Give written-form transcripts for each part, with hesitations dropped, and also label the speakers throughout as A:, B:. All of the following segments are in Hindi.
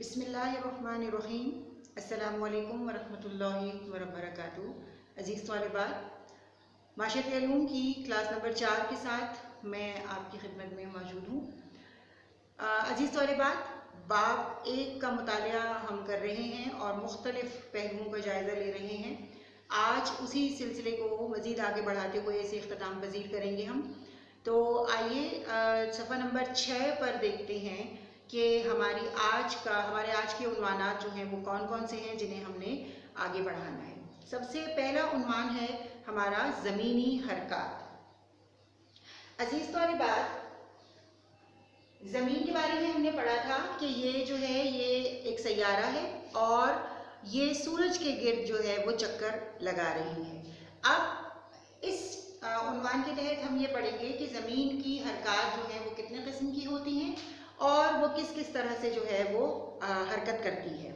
A: बिस्मिल्लाहिर्रहमानिर्रहीम। अस्सलामुअलैकुम वरहमतुल्लाहि वबरकातुहू। अज़ीज़ तौलिबात, माशरती उलूम की क्लास नंबर 4 के साथ मैं आपकी खिदमत में मौजूद हूँ। अज़ीज़ तौलिबात, बाब 1 का मुतालिया हम कर रहे हैं और मुख्तलिफ़ पहलुओं का जायज़ा ले रहे हैं। आज उसी सिलसिले को मज़ीद आगे बढ़ाते हुए इसे इख्तिताम पज़ीर करेंगे हम। तो आइए सफ़ा नंबर 6 पर देखते हैं कि हमारे आज के उन्वानात जो हैं वो कौन कौन से हैं जिन्हें हमने आगे बढ़ाना है। सबसे पहला उन्वान है हमारा ज़मीनी हरकत। अजीज़ तौलिबात, ज़मीन के बारे में हमने पढ़ा था कि ये जो है ये एक सैयारा है और ये सूरज के गिर्द जो है वो चक्कर लगा रही है। अब इस उन्वान के तहत हम ये पढ़ेंगे कि ज़मीन की हरकत जो है वो कितने किस्म की होती हैं और वो किस किस तरह से जो है वो हरकत करती है।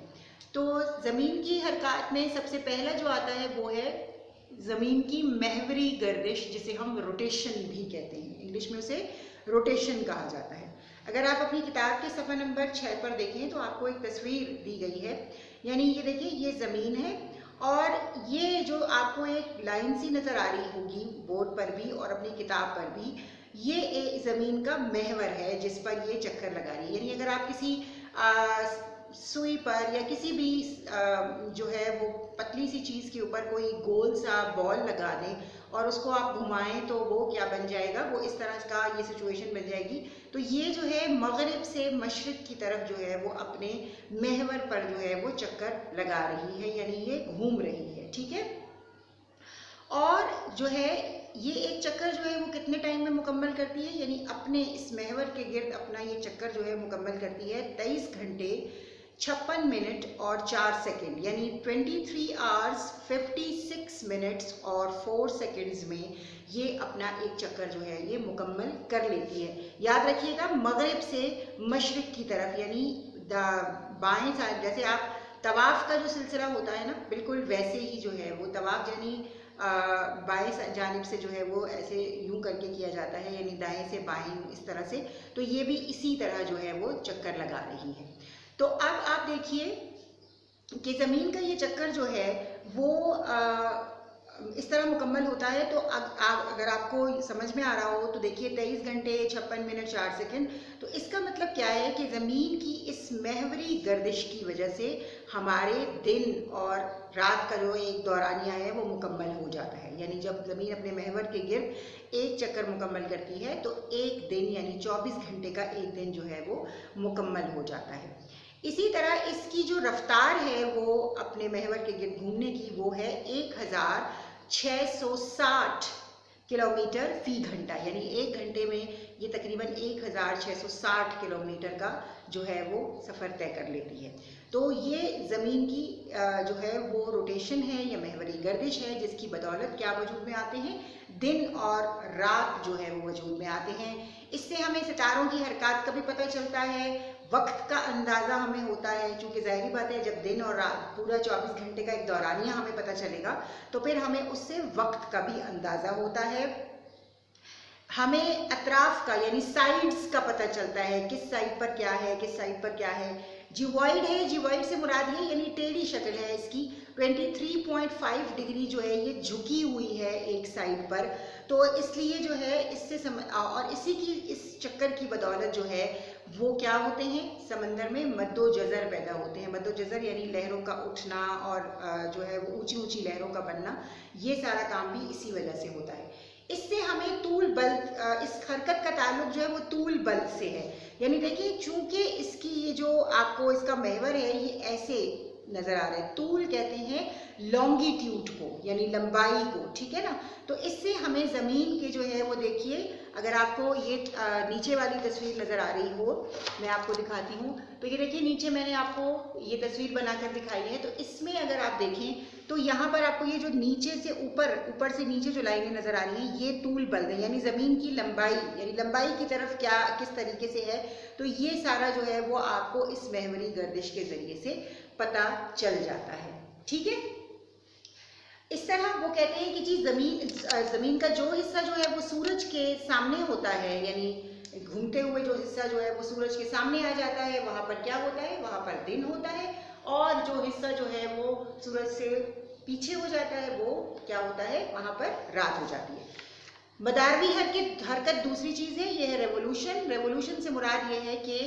A: तो ज़मीन की हरकत में सबसे पहला जो आता है वो है ज़मीन की महवरी गर्दिश, जिसे हम रोटेशन भी कहते हैं। इंग्लिश में उसे रोटेशन कहा जाता है। अगर आप अपनी किताब के सफ़ा नंबर 6 पर देखें तो आपको एक तस्वीर दी गई है, यानी ये देखिए ये ज़मीन है और ये जो आपको एक लाइन सी नज़र आ रही होगी बोर्ड पर भी और अपनी किताब पर भी, ये एक ज़मीन का महवर है जिस पर ये चक्कर लगा रही है। यानी अगर आप किसी सुई पर या किसी भी जो है वो पतली सी चीज़ के ऊपर कोई गोल सा बॉल लगा दें और उसको आप घुमाएं तो वो क्या बन जाएगा, वो इस तरह का ये सिचुएशन बन जाएगी। तो ये जो है मगरिब से मशरिक की तरफ जो है वो अपने महवर पर जो है वो चक्कर लगा रही है, यानी ये घूम रही है। ठीक है। और जो है ये एक चक्कर जो है वो कितने टाइम में मुकम्मल करती है, यानी अपने इस महवर के गिर्द अपना ये चक्कर जो है मुकम्मल करती है 23 घंटे 56 मिनट और 4 सेकंड, यानी 23 आवर्स 56 मिनट्स और 4 सेकंड्स में ये अपना एक चक्कर जो है ये मुकम्मल कर लेती है। याद रखिएगा मगरिब से मशरिक की तरफ, यानी बाएं साइड, जैसे आप तवाफ का जो सिलसिला होता है ना, बिल्कुल वैसे ही जो है वो तवाफ यानी बाएं जानिब से जो है वो ऐसे यूं करके किया जाता है, यानी दाएं से बाएं इस तरह से। तो ये भी इसी तरह जो है वो चक्कर लगा रही है। तो अब आप देखिए कि ज़मीन का ये चक्कर जो है वो इस तरह मुकम्मल होता है। तो अगर आपको समझ में आ रहा हो तो देखिए 23 घंटे 56 मिनट 4 सेकंड। तो इसका मतलब क्या है कि ज़मीन की इस महवरी गर्दिश की वजह से हमारे दिन और रात का जो एक दौरानिया है वो मुकम्मल हो जाता है। यानी जब ज़मीन अपने महवर के गिर्द एक चक्कर मुकम्मल करती है तो एक दिन यानी 24 घंटे का एक दिन जो है वो मुकम्मल हो जाता है। इसी तरह इसकी जो रफ्तार है वो अपने महवर के गिर्द घूमने की वो है 1660 किलोमीटर फी घंटा, यानी एक घंटे में ये तकरीबन 1660 किलोमीटर का जो है वो सफ़र तय कर लेती है। तो ये ज़मीन की जो है वो रोटेशन है या महवरी गर्दिश है, जिसकी बदौलत क्या वजूद में आते हैं, दिन और रात जो है वो वजूद में आते हैं। इससे हमें सितारों की हरकत का भी पता चलता है, वक्त का अंदाज़ा हमें होता है, चूँकि ज़ाहिरी बात है जब दिन और रात पूरा 24 घंटे का एक दौरानिया हमें पता चलेगा तो फिर हमें उससे वक्त का भी अंदाज़ा होता है। हमें अतराफ का यानी साइड्स का पता चलता है, किस साइड पर क्या है, किस साइड पर क्या है। जिवॉइड है, जिवॉइड से मुराद ये यानी टेढ़ी शक्ल है इसकी, 23.5 डिग्री जो है ये झुकी हुई है एक साइड पर। तो इसलिए जो है इससे और इसी की इस चक्कर की बदौलत जो है वो क्या होते हैं, समंदर में मद्दोजज़र पैदा होते हैं। मद्दोजज़र यानी लहरों का उठना और जो है वो ऊंची ऊंची लहरों का बनना, ये सारा काम भी इसी वजह से होता है। इससे हमें तूल बल, इस हरकत का ताल्लुक जो है वो तूल बल से है। यानी देखिए चूंकि इसकी ये जो आपको इसका महवर है ये ऐसे नजर आ रहा है, तूल कहते हैं लॉन्गिट्यूड को यानी लंबाई को, ठीक है ना। तो इससे हमें ज़मीन के जो है वो देखिए, अगर आपको ये नीचे वाली तस्वीर नज़र आ रही हो, मैं आपको दिखाती हूँ। तो ये देखिए नीचे मैंने आपको ये तस्वीर बनाकर दिखाई है। तो इसमें अगर आप देखें तो यहाँ पर आपको ये जो नीचे से ऊपर से नीचे जो लाइनें नज़र आ रही हैं ये तूल बल है, यानी ज़मीन की लंबाई, यानी लंबाई की तरफ क्या किस तरीके से है। तो ये सारा जो है वो आपको इस महवरी गर्दिश के ज़रिए से पता चल जाता है। ठीक है। इस तरह वो कहते हैं कि जी ज़मीन का जो हिस्सा जो है वो सूरज के सामने होता है, यानी घूमते हुए जो हिस्सा जो है वो सूरज के सामने आ जाता है, वहाँ पर क्या होता है, वहाँ पर दिन होता है, और जो हिस्सा जो है वो सूरज से पीछे हो जाता है वो क्या होता है, वहाँ पर रात हो जाती है। मदारवी हरकत दूसरी चीज़ है, ये है रेवोल्यूशन। रेवोल्यूशन से मुराद ये है कि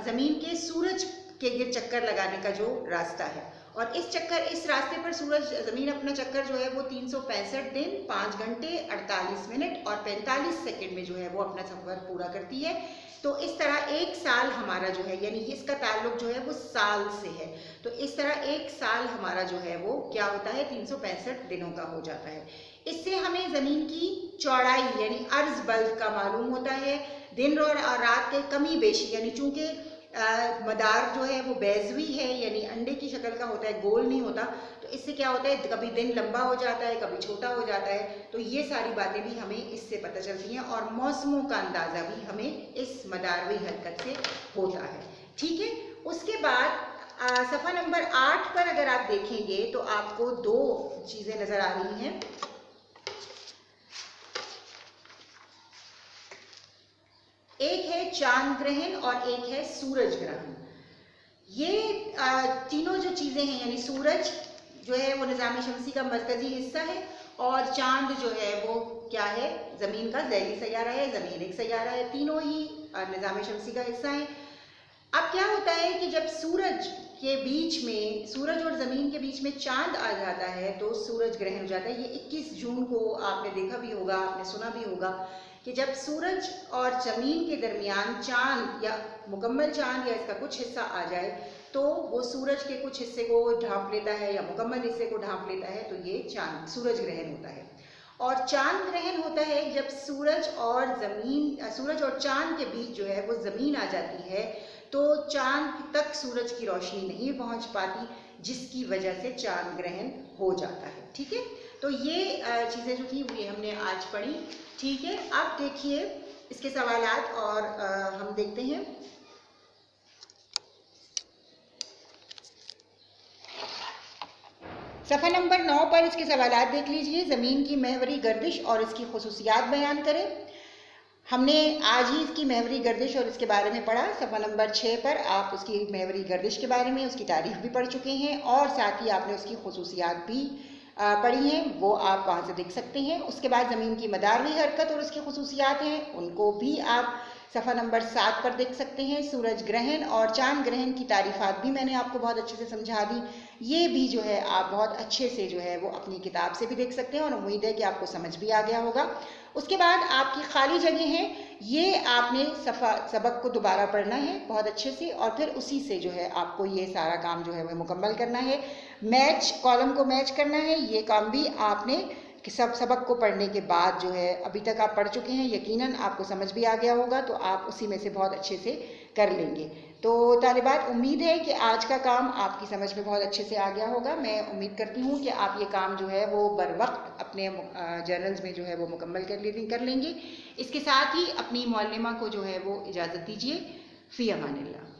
A: ज़मीन के सूरज के गिर चक्कर लगाने का जो रास्ता है, और इस रास्ते पर ज़मीन अपना चक्कर जो है वो 365 दिन 5 घंटे 48 मिनट और 45 सेकंड में जो है वो अपना सफर पूरा करती है। तो इस तरह एक साल हमारा जो है, यानी इसका ताल्लुक जो है वो साल से है, तो इस तरह एक साल हमारा जो है वो क्या होता है, 365 दिनों का हो जाता है। इससे हमें ज़मीन की चौड़ाई यानी अर्ज बल्द का मालूम होता है। दिन और रात के कमी बेशी, यानी चूंकि मदार जो है वो बेज़वी है, यानी अंडे की शक्ल का होता है, गोल नहीं होता, तो इससे क्या होता है, कभी दिन लंबा हो जाता है, कभी छोटा हो जाता है। तो ये सारी बातें भी हमें इससे पता चलती हैं, और मौसमों का अंदाज़ा भी हमें इस मदारवी हरकत से होता है। ठीक है, उसके बाद सफ़ा नंबर 8 पर अगर आप देखेंगे तो आपको 2 चीज़ें नज़र आ रही हैं। एक है चांद ग्रहण और एक है सूरज ग्रहण। ये तीनों जो चीज़ें हैं, यानी सूरज जो है वो निज़ाम शमसी का मरकज़ी हिस्सा है, और चांद जो है वो क्या है, ज़मीन का ज़ैली सैयारा है, ज़मीन एक सैयारा है, तीनों ही निज़ाम शमसी का हिस्सा है। अब क्या होता है कि जब सूरज और ज़मीन के बीच में चांद आ जाता है तो सूरज ग्रहण हो जाता है। ये 21 जून को आपने देखा भी होगा, आपने सुना भी होगा कि जब सूरज और ज़मीन के दरमियान चांद या मुकम्मल चांद या इसका कुछ हिस्सा आ जाए तो वो सूरज के कुछ हिस्से को ढांप लेता है या मुकम्मल हिस्से को ढांप लेता है, तो ये सूरज ग्रहण होता है। और चांद ग्रहण होता है जब सूरज और चांद के बीच जो है वो ज़मीन आ जाती है, तो चांद तक सूरज की रोशनी नहीं पहुंच पाती, जिसकी वजह से चांद ग्रहण हो जाता है। ठीक है, तो ये चीज़ें जो थी ये हमने आज पढ़ी। ठीक है, अब देखिए इसके सवालात, और हम देखते हैं। सफ़ा नंबर 9 पर इसके सवालात देख लीजिए। ज़मीन की महवरी गर्दिश और इसकी खुसूसियात बयान करें। हमने आज ही इसकी महवरी गर्दिश और इसके बारे में पढ़ा। सफ़ा नंबर 6 पर आप उसकी महवरी गर्दिश के बारे में, उसकी तारीख भी पढ़ चुके हैं, और साथ ही आपने उसकी खुसूसियात भी पढ़ी हैं, वो आप वहाँ से देख सकते हैं। उसके बाद ज़मीन की मदारवी हरकत और उसकी खुसूसियात हैं, उनको भी आप सफ़ा नंबर 7 पर देख सकते हैं। सूरज ग्रहण और चांद ग्रहण की तारीफ़ात भी मैंने आपको बहुत अच्छे से समझा दी, ये भी जो है आप बहुत अच्छे से जो है वो अपनी किताब से भी देख सकते हैं, और उम्मीद है कि आपको समझ भी आ गया होगा। उसके बाद आपकी खाली जगह हैं, ये आपने सबक को दोबारा पढ़ना है बहुत अच्छे से, और फिर उसी से जो है आपको ये सारा काम जो है वह मुकम्मल करना है। कॉलम को मैच करना है, ये काम भी आपने कि सबक को पढ़ने के बाद जो है, अभी तक आप पढ़ चुके हैं, यकीनन आपको समझ भी आ गया होगा, तो आप उसी में से बहुत अच्छे से कर लेंगे। तो तालिबात, उम्मीद है कि आज का काम आपकी समझ में बहुत अच्छे से आ गया होगा। मैं उम्मीद करती हूँ कि आप ये काम जो है वो बर वक्त अपने जर्नल्स में जो है वो मुकम्मल कर लेंगे। इसके साथ ही अपनी मौलिमा को जो है वो इजाज़त दीजिए। फ़ी अमानिल्लाह।